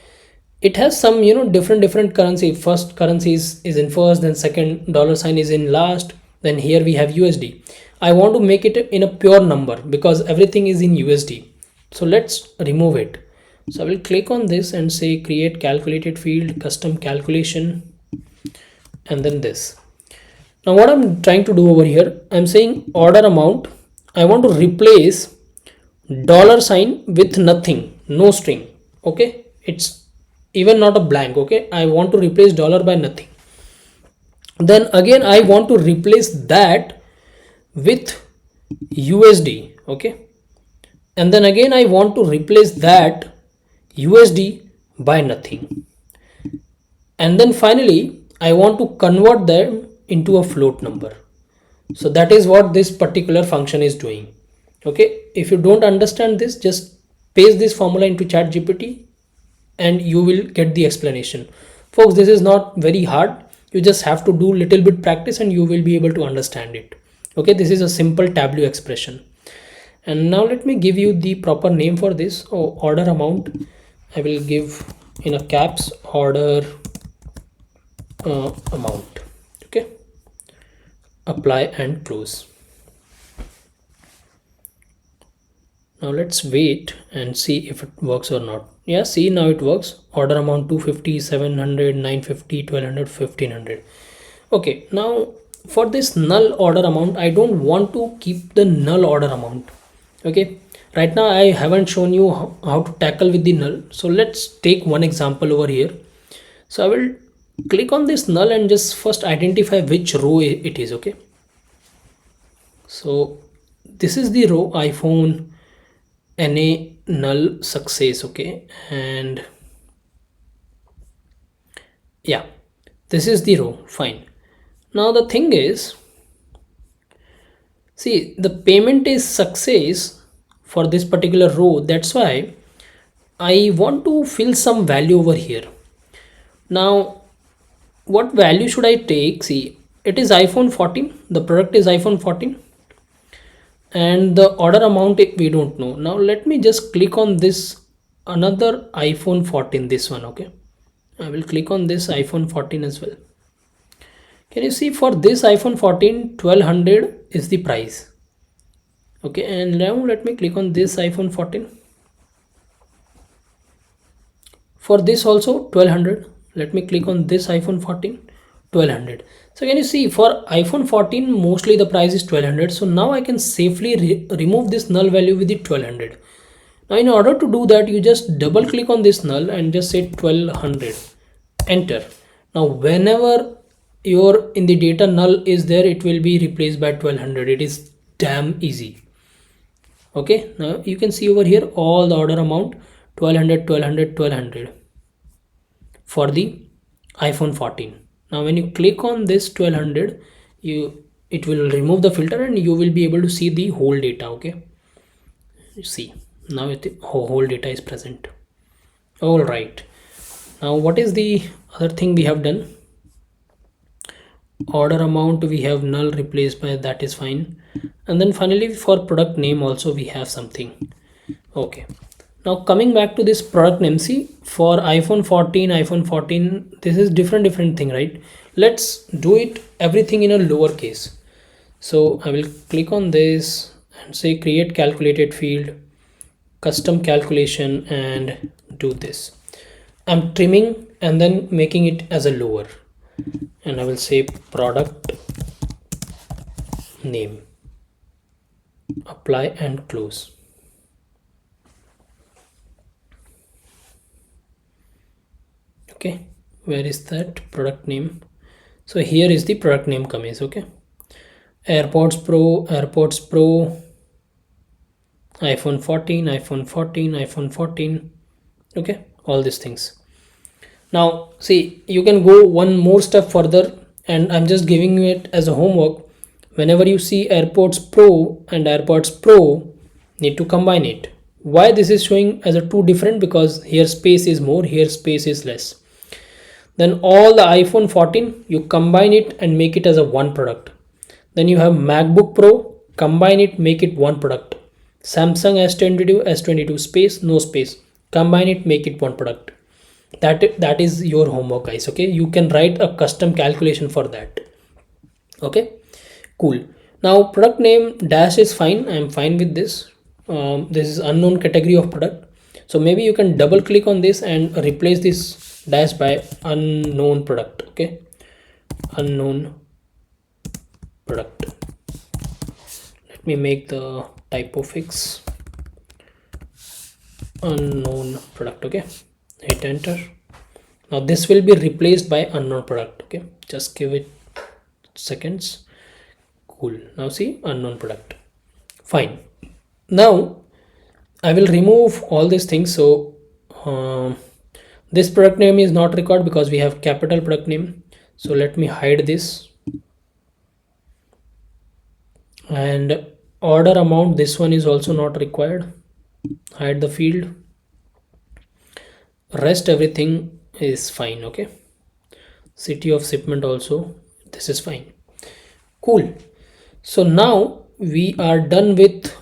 it has some different currency. First currency is in first, then second dollar sign is in last, then here we have USD. I want to make it in a pure number because everything is in USD. So let's remove it. So I will click on this and say create calculated field, custom calculation, and then this. Now what I'm trying to do over here, I'm saying order amount, I want to replace dollar sign with nothing, no string. Okay, it's even not a blank. Okay, I want to replace dollar by nothing. Then again I want to replace that with USD. Okay, and then again I want to replace that USD by nothing, and then finally I want to convert them into a float number. So that is what this particular function is doing. Okay, if you don't understand this, just paste this formula into chat gpt and you will get the explanation. Folks, this is not very hard. You just have to do little bit practice and you will be able to understand it. Okay, this is a simple tableau expression. And now let me give you the proper name for this. Order amount, I will give in a caps order amount. Okay, apply and close. Now let's wait and see if it works or not. Yeah, see, now it works. Order amount 250, 700, 950, 1200, 1500. Okay, now for this null order amount, I don't want to keep the null order amount. Okay, right now I haven't shown you how to tackle with the null. So let's take one example over here. So I will click on this null and just first identify which row it is. Okay, so this is the row iPhone NA null success. Okay, and yeah, this is the row. Fine. Now the thing is, see, the payment is success for this particular row. That's why I want to fill some value over here. Now what value should I take? See, it is iPhone 14, the product is iPhone 14, and the order amount we don't know. Now let me just click on this another iPhone 14, this one. Okay, I will click on this iPhone 14 as well. Can you see, for this iPhone 14, 1200 is the price. Okay, and now let me click on this iPhone 14. For this also 1200. Let me click on this iPhone 14, 1200. So can you see, for iPhone 14 mostly the price is 1200. So now I can safely remove this null value with the 1200. Now in order to do that, you just double click on this null and just say 1200, enter. Now whenever your in the data null is there, it will be replaced by 1200. It is damn easy. Okay, now you can see over here all the order amount 1200, 1200, 1200 for the iPhone 14. Now when you click on this 1200, it will remove the filter and you will be able to see the whole data. Okay, you see now whole data is present. All right, now what is the other thing we have done? Order amount we have null replaced by, that is fine. And then finally for product name also we have something. Okay, now coming back to this product name, see, for iPhone 14, this is different thing, right? Let's do it everything in a lowercase. So I will click on this and say create calculated field, custom calculation, and do this. I'm trimming and then making it as a lower, and I will say product name, apply and close. Okay, where is that product name? So here is the product name coming. Okay, AirPods Pro, iPhone 14, iPhone 14. Okay, all these things. Now see, you can go one more step further, and I'm just giving you it as a homework. Whenever you see AirPods Pro and AirPods Pro, need to combine it. Why this is showing as a two different? Because here space is more, here space is less. Then all the iPhone 14, you combine it and make it as a one product. Then you have MacBook Pro, combine it, make it one product. Samsung S22 space, no space, combine it, make it one product. That is your homework, guys. Okay, you can write a custom calculation for that. Okay, cool. Now product name dash is fine. I'm fine with this. This is unknown category of product, so maybe you can double click on this and replace this dash by unknown product. Okay, unknown product. Let me make the typo fix, unknown product. Okay, hit enter. Now this will be replaced by unknown product. Okay, just give it seconds. Cool. Now see, unknown product. Fine. Now I will remove all these things. So this product name is not required because we have capital product name. So let me hide this, and order amount, this one is also not required. Hide the field. Rest everything is fine. Okay, city of shipment also, this is fine. Cool. So now we are done with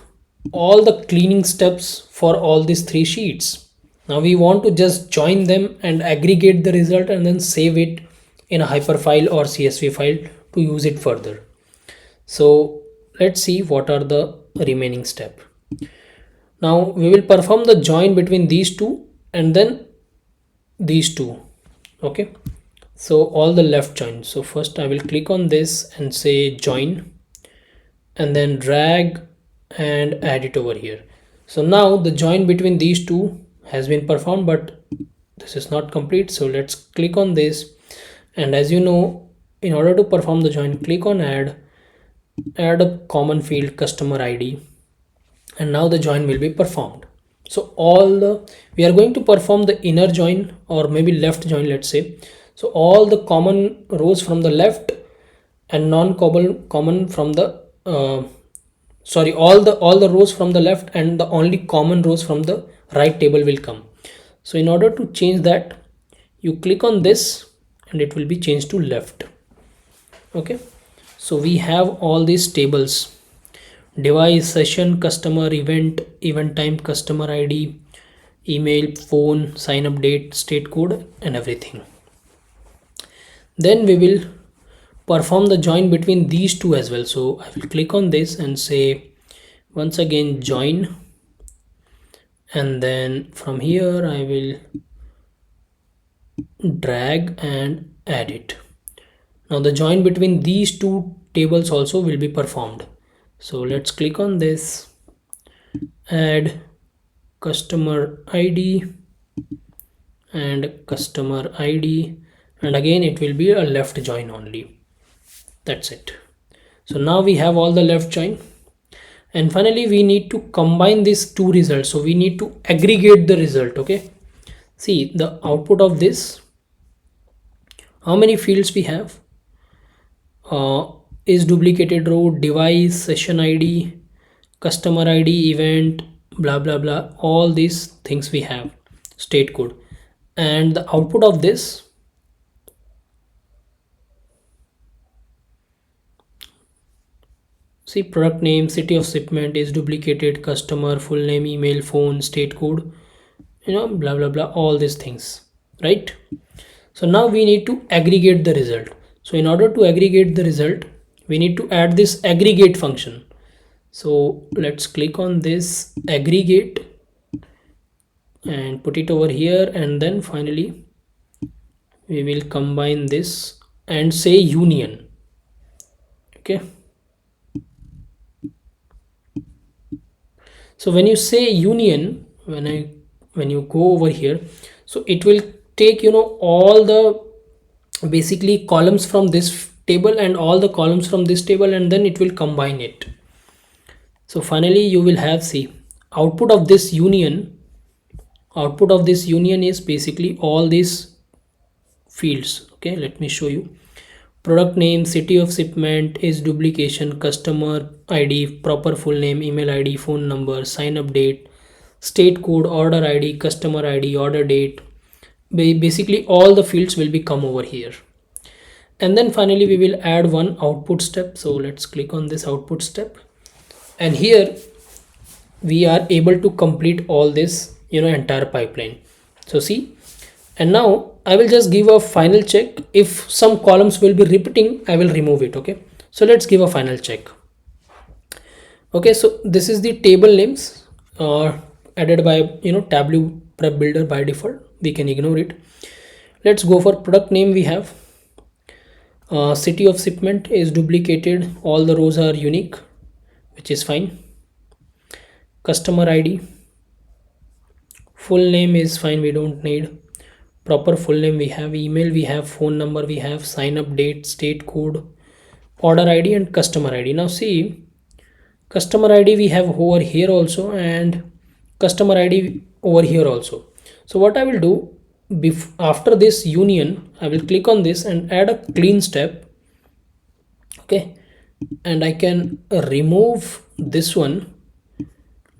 all the cleaning steps for all these three sheets. Now we want to just join them and aggregate the result and then save it in a hyperfile or CSV file to use it further. So let's see what are the remaining steps. Now we will perform the join between these two and then these two. Okay, so all the left join. So first I will click on this and say join, and then drag and add it over here. So now the join between these two has been performed, but this is not complete. So let's click on this, and as you know, in order to perform the join, click on add a common field, customer ID, and now the join will be performed. So we are going to perform the inner join, or maybe left join, let's say. So all the common rows from the left and non-common from the all the rows from the left and the only common rows from the right table will come. So in order to change that, you click on this and it will be changed to left. Okay, So we have all these tables: device, session, customer, event, event time, customer ID, email, phone, sign up date, state code, and everything. Then we will perform the join between these two as well. So I will click on this and say once again join, and then from here I will drag and add it. Now the join between these two tables also will be performed. So let's click on this, add customer ID and customer ID, and again it will be a left join only. That's it. So now we have all the left join, and finally we need to combine these two results. So we need to aggregate the result. Okay, see the output of this, how many fields we have. Is duplicated row, device, session ID, customer ID, event, blah blah blah, all these things we have, state code. And the output of this, see product name, city of shipment, is duplicated, customer, full name, email, phone, state code, blah blah blah, all these things, right? So now we need to aggregate the result. So in order to aggregate the result, we need to add this aggregate function. So let's click on this aggregate and put it over here, and then finally we will combine this and say union. Okay, so when you say union, when you go over here, so it will take all the basically columns from this table and all the columns from this table, and then it will combine it. So finally you will have, see, output of this union is basically all these fields. Okay, let me show you. Product name, city of shipment, is duplication, customer ID, proper full name, email ID, phone number, sign up date, state code, order ID, customer ID, order date. Basically all the fields will be come over here. And then finally we will add one output step. So let's click on this output step, and here we are able to complete all this entire pipeline. So see, and now I will just give a final check. If some columns will be repeating, I will remove it. Okay, so let's give a final check. Okay, so this is the table names added by Tableau prep builder by default. We can ignore it. Let's go for product name. We have city of shipment is duplicated, all the rows are unique, which is fine. Customer ID, full name is fine, we don't need. Proper full name we have, email we have, phone number we have, sign up date, state code, order ID, and customer ID. Now see, customer ID we have over here also, and customer ID over here also. So what I will do, after this union, I will click on this and add a clean step. Okay, and I can remove this one.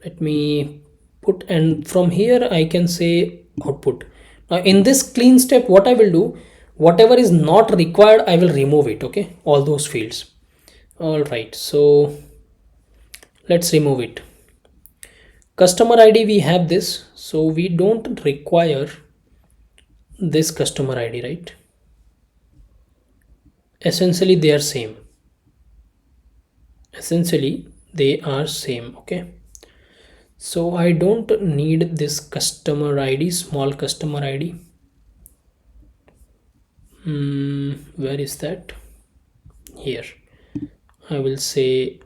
Let me put, and from here I can say output. Now in this clean step, what I will do, whatever is not required, I will remove it. Okay, all those fields. All right, so let's remove it. Customer ID we have this, so we don't require this customer ID, right? Essentially they are same. Okay, so I don't need this customer ID, small customer ID. Where is that? Here. I will say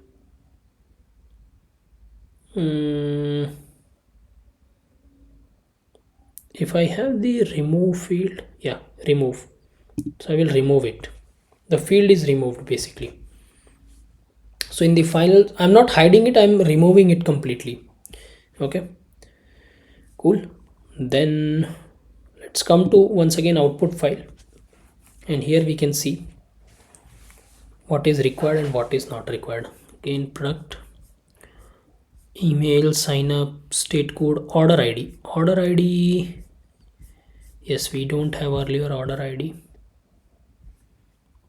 if I have the remove field, yeah, remove, so I will remove it. The field is removed basically. So in the final, I'm not hiding it, I'm removing it completely. Okay, cool. Then let's come to once again output file, and here we can see what is required and what is not required. Again, product, email, sign up, state code, order ID. Yes, we don't have earlier order ID.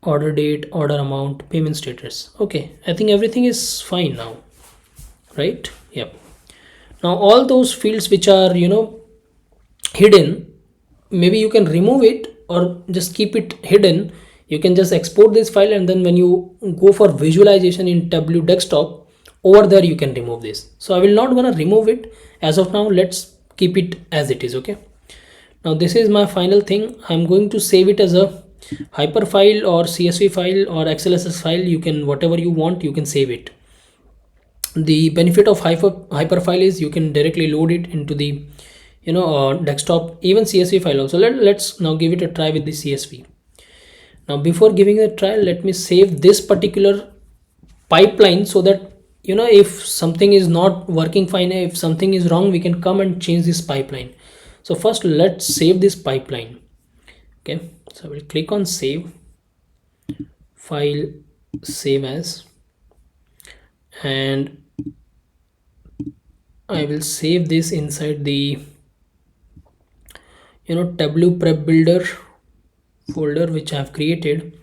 order date, order amount, payment status. Okay, I think everything is fine now, right? Yep. Now all those fields which are hidden, maybe you can remove it or just keep it hidden. You can just export this file, and then when you go for visualization in Tableau desktop, over there you can remove this. So I will not gonna remove it as of now. Let's keep it as it is. Okay, now this is my final thing. I'm going to save it as a hyper file or CSV file or XLSS file. You can, whatever you want, you can save it. The benefit of hyper file is you can directly load it into the desktop, even CSV file also. Let's now give it a try with the CSV. Now before giving it a try, let me save this particular pipeline, so that if something is not working fine, if something is wrong, we can come and change this pipeline. So first let's save this pipeline. Okay, so I will click on save, file, save as, and I will save this inside the Tableau prep builder folder which I have created,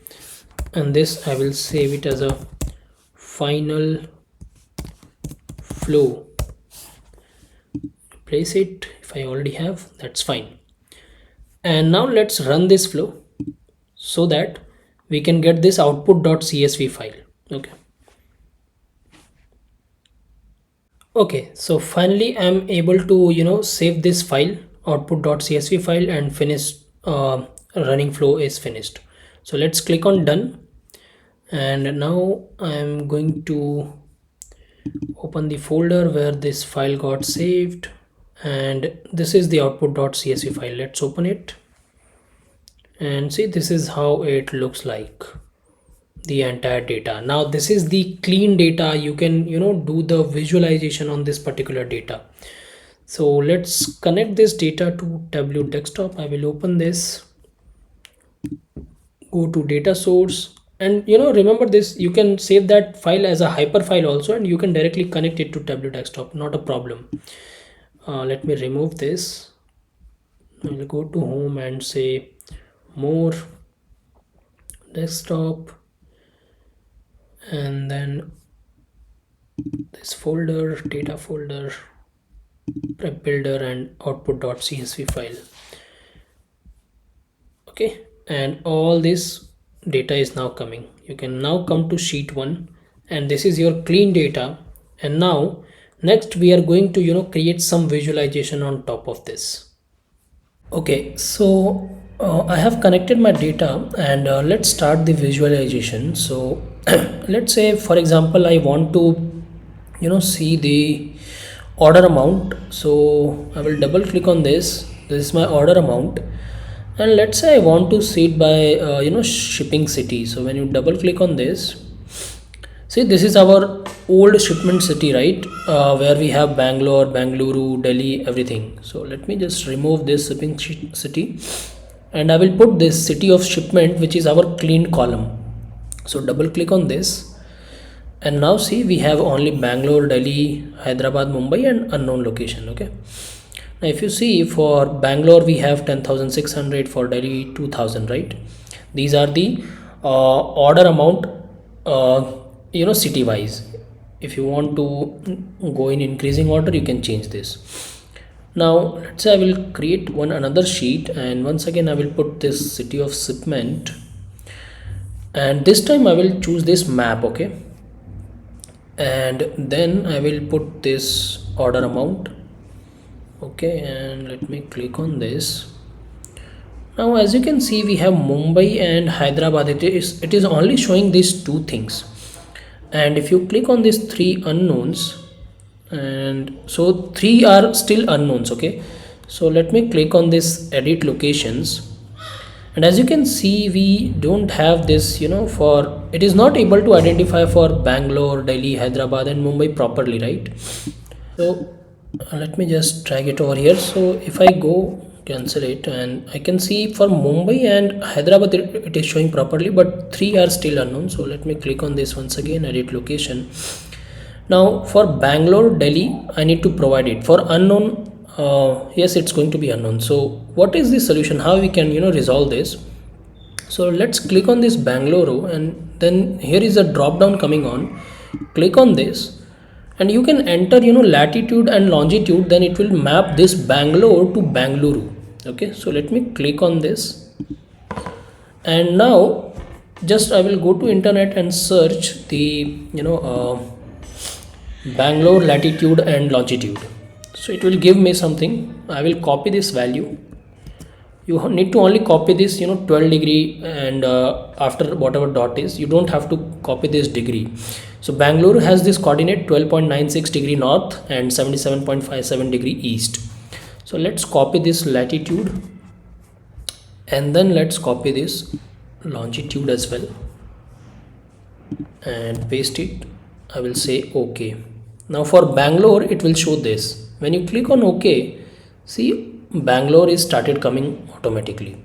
and this I will save it as a final flow. Place it if I already have, that's fine. And now let's run this flow so that we can get this output.csv file. Okay, so finally I'm able to save this file, output.csv file, and finish running flow is finished. So let's click on done, and now I'm going to open the folder where this file got saved, and this is the output.csv file. Let's open it and see, this is how it looks like, the entire data. Now this is the clean data. You can do the visualization on this particular data. So let's connect this data to Tableau desktop. I will open this, go to data source, and remember this, you can save that file as a hyper file also, and you can directly connect it to Tableau desktop, not a problem. Let me remove this. I will go to home and say more, desktop, and then this folder, data folder, prep builder, and output.csv file. Okay, and all this data is now coming. You can now come to sheet 1, and this is your clean data. And now next we are going to create some visualization on top of this. Okay, so I have connected my data, and let's start the visualization. So let's say, for example, I want to see the order amount. So I will double click on this. This is my order amount, and let's say I want to see it by shipping city. So when you double click on this, see, this is our old shipment city, right? Where we have Bangalore, Bengaluru, Delhi, everything. So let me just remove this shipping city, and I will put this city of shipment, which is our clean column. So double click on this, and now see, we have only Bangalore, Delhi, Hyderabad, Mumbai, and unknown location. Okay, now if you see, for Bangalore we have 10,600, for Delhi 2,000, right? These are the order amount city wise. If you want to go in increasing order, you can change this. Now let's say I will create another sheet, and once again I will put this city of shipment, and this time I will choose this map. Okay, and then I will put this order amount. Okay, and let me click on this. Now as you can see, we have Mumbai and Hyderabad. It is only showing these two things, and if you click on these three unknowns, and so three are still unknowns. Okay, so let me click on this edit locations, and as you can see, we don't have this for, it is not able to identify for Bangalore, Delhi, Hyderabad, and Mumbai properly, right? So let me just drag it over here. So if I go cancel it, and I can see for Mumbai and Hyderabad it is showing properly, but three are still unknown. So let me click on this once again, edit location. Now for Bangalore, Delhi, I need to provide it. For unknown, yes, it's going to be unknown. So what is the solution, how we can resolve this? So let's click on this Bangalore row, and then here is a drop down coming on. Click on this and you can enter latitude and longitude, then it will map this Bangalore to Bangalore. Okay, so let me click on this, and now just I will go to internet and search the Bangalore latitude and longitude. So it will give me something. I will copy this value. You need to only copy this 12 degree, and after whatever dot is, you don't have to copy this degree. So Bangalore has this coordinate 12.96 degree north and 77.57 degree east. So let's copy this latitude, and then let's copy this longitude as well and paste it. I will say OK. Now for Bangalore it will show this. When you click on OK, see Bangalore is started coming automatically.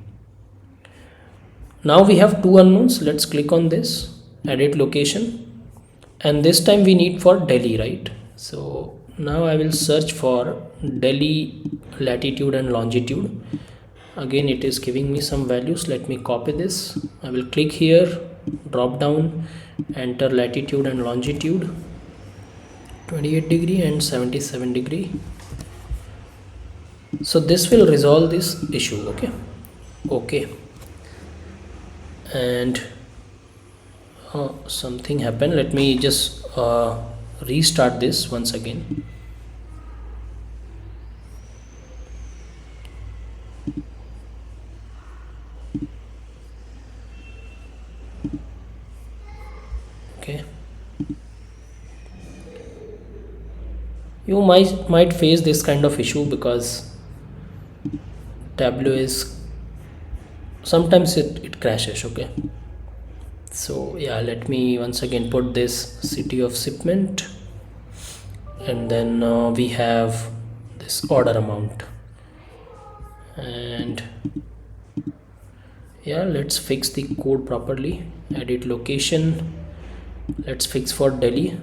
Now we have two unknowns. Let's click on this, edit location, and this time we need for Delhi, right? So now I will search for Delhi latitude and longitude. Again it is giving me some values. Let me copy this. I will click here, drop down, enter latitude and longitude, 28 degree and 77 degree. So this will resolve this issue. Okay, and something happened. Let me just restart this once again. Okay, you might face this kind of issue because Tableau is sometimes it crashes. Okay, so yeah, let me once again put this city of shipment, and then we have this order amount, and yeah, let's fix the code properly. Edit location, let's fix for Delhi.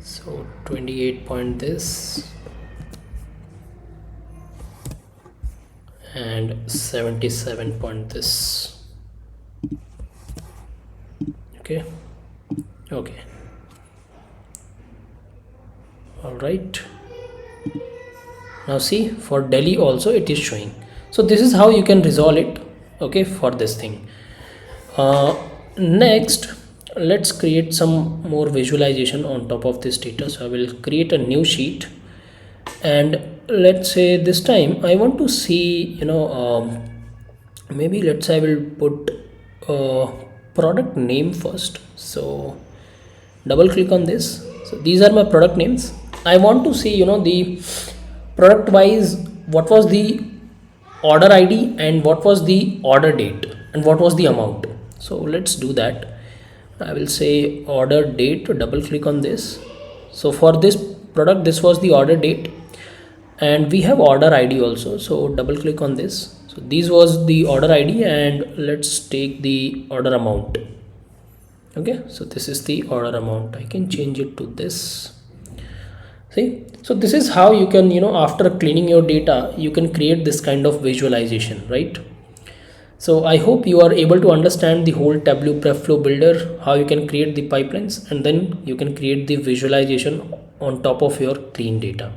So 28 point this and 77 point this. Okay, all right. Now see, for Delhi also it is showing. So this is how you can resolve it. Okay, for this thing. Next, let's create some more visualization on top of this data. So I will create a new sheet, and let's say this time I want to see maybe let's say I will put product name first. So double click on this. So these are my product names. I want to see the product wise what was the order ID and what was the order date and what was the amount. So let's do that. I will say order date, double click on this. So for this product, this was the order date, and we have order ID also. So double click on this. So this was the order ID, and let's take the order amount. Okay, so this is the order amount. I can change it to this. See, so this is how you can after cleaning your data, you can create this kind of visualization, right? So I hope you are able to understand the whole Tableau prep flow builder, how you can create the pipelines, and then you can create the visualization on top of your clean data.